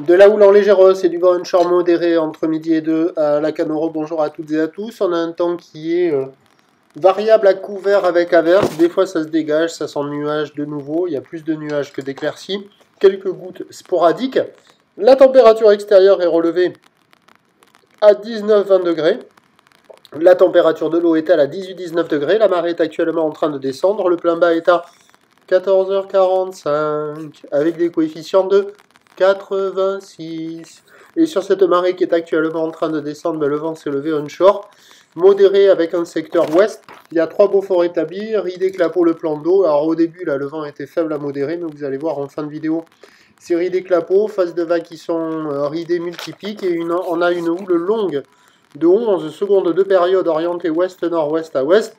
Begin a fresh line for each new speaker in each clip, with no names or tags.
De la houle en légère hausse et du vent onshore modéré entre midi et 2 à la Canoro. Bonjour à toutes et à tous. On a un temps qui est variable à couvert avec averse. Des fois ça se dégage, ça sent nuage de nouveau. Il y a plus de nuages que d'éclaircies. Quelques gouttes sporadiques. La température extérieure est relevée à 19-20 degrés. La température de l'eau est à 18-19 degrés. La marée est actuellement en train de descendre. Le plein bas est à 14h45 avec des coefficients de 86. Et sur cette marée qui est actuellement en train de descendre, le vent s'est levé onshore, modéré avec un secteur ouest. Il y a 3 Beaufort établis, Ridé, Clapeau, le plan d'eau. Alors au début, là, le vent était faible à modéré, mais vous allez voir en fin de vidéo, c'est Ridé, Clapeau, phase de vagues qui sont ridées multipliques, et on a une houle longue de 11 secondes de période orientée ouest-nord-ouest à ouest,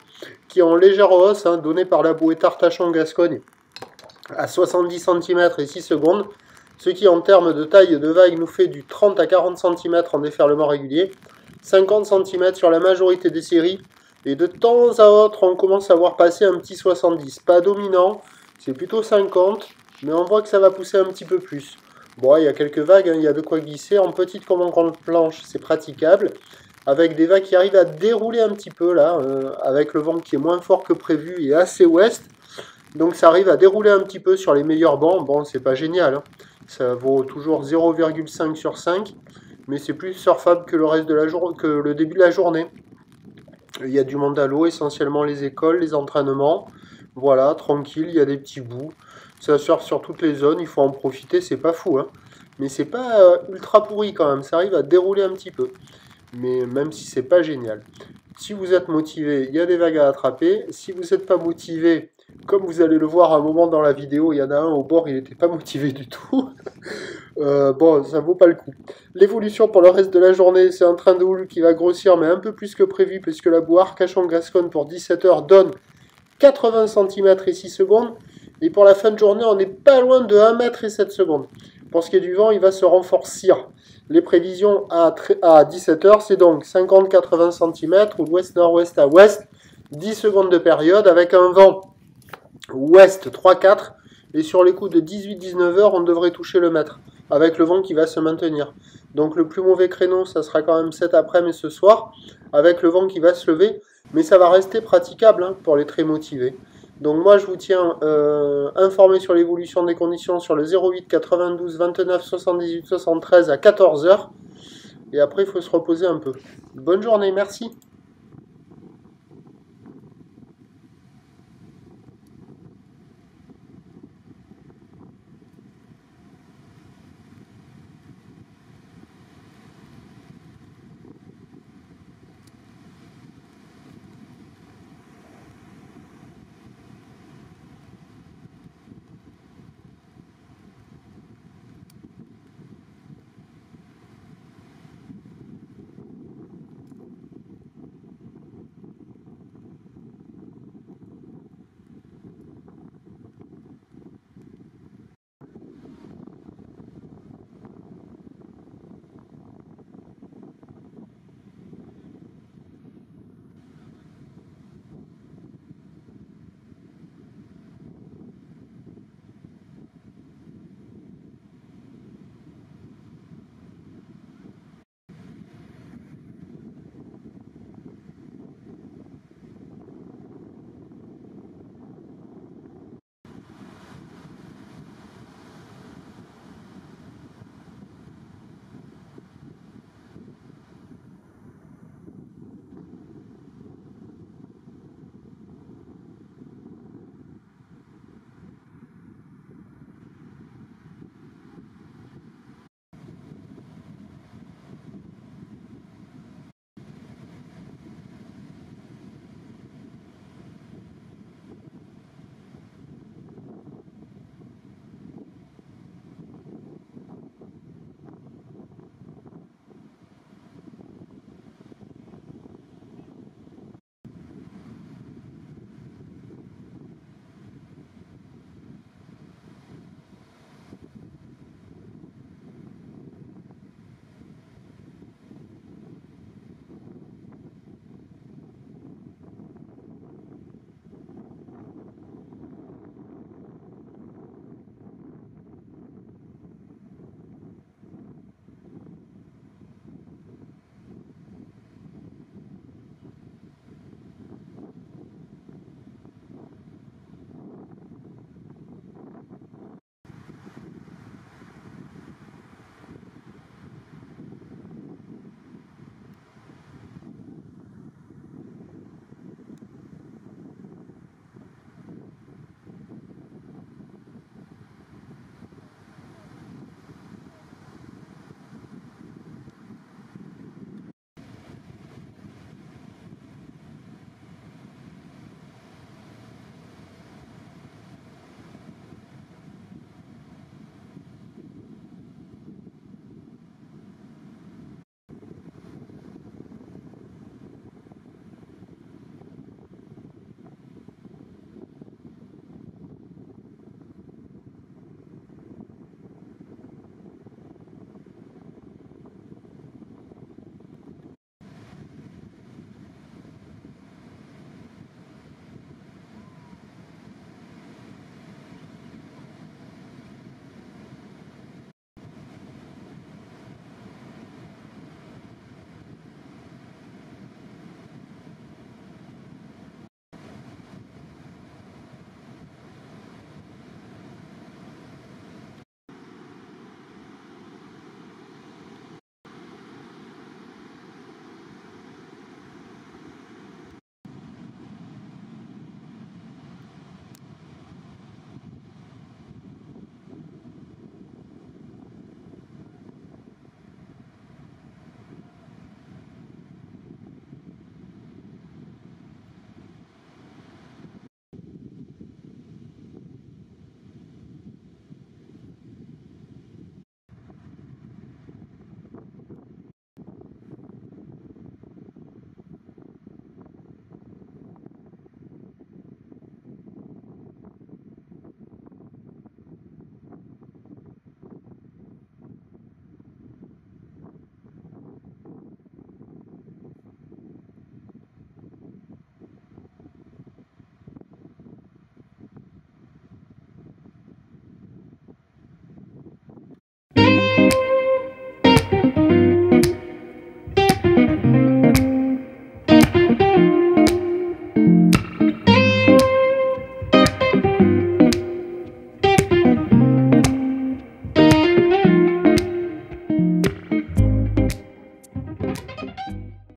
qui est en légère hausse, donnée par la bouée Tartachon-Gascogne à 70 cm et 6 secondes, ce qui en termes de taille de vague nous fait du 30 à 40 cm en déferlement régulier, 50 cm sur la majorité des séries, et de temps à autre on commence à voir passer un petit 70, pas dominant, c'est plutôt 50, mais on voit que ça va pousser un petit peu plus. Bon, il y a quelques vagues, il y a de quoi glisser, en petite comme en grande planche, c'est praticable, avec des vagues qui arrivent à dérouler un petit peu là, avec le vent qui est moins fort que prévu et assez ouest. Donc ça arrive à dérouler un petit peu sur les meilleurs bancs. Bon, c'est pas génial, ça vaut toujours 0,5 sur 5, mais c'est plus surfable que le reste de la journée, que le début de la journée. Il y a du monde à l'eau, essentiellement les écoles, les entraînements. Voilà, tranquille, il y a des petits bouts. Ça surfe sur toutes les zones, il faut en profiter, c'est pas fou, mais c'est pas ultra pourri quand même, ça arrive à dérouler un petit peu. Mais même si c'est pas génial. Si vous êtes motivé, il y a des vagues à attraper. Si vous n'êtes pas motivé, comme vous allez le voir à un moment dans la vidéo, il y en a un au bord, il n'était pas motivé du tout. Bon, ça vaut pas le coup. L'évolution pour le reste de la journée, c'est un train de houle qui va grossir, mais un peu plus que prévu, puisque la bouée Arcachon-Gascogne pour 17 h donne 80 cm et 6 secondes. Et pour la fin de journée, on n'est pas loin de 1 mètre et 7 secondes. Pour ce qui est du vent, il va se renforcer. Les prévisions à 17 h, c'est donc 50-80 cm, ou ouest-nord-ouest à ouest, 10 secondes de période, avec un vent ouest 3-4, et sur les coups de 18-19 h, on devrait toucher le mètre, avec le vent qui va se maintenir. Donc le plus mauvais créneau, ça sera quand même cet après-midi ce soir, avec le vent qui va se lever, mais ça va rester praticable pour les très motivés. Donc moi je vous tiens informé sur l'évolution des conditions sur le 08 92 29 78 73 à 14 h. Et après il faut se reposer un peu. Bonne journée, merci.